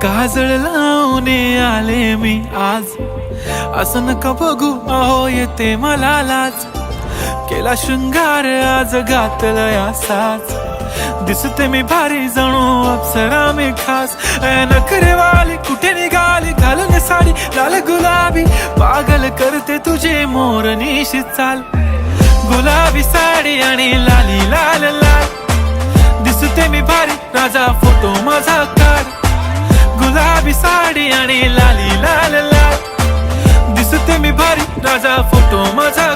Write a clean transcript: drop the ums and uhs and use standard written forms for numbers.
काजळ लावून आले मी आज, असं नका बघू अहो येते मला लाज. केला शृंगार आज घातलाय असाच, दिसते मी भारी जणू अप्सरा मी खास. नखरेवाली कुठे निघाली घालून साडी लाल गुलाबी, पागल करते तुझे मोरनीशी चाल. गुलाबी साडी आणि लाली लाल लाल, दिसते मी भारी राजा फोटो माझा काढ. गुलाबी साडी आणि लाली लाल लाल, दिसते मी भारी राजा फोटो माझा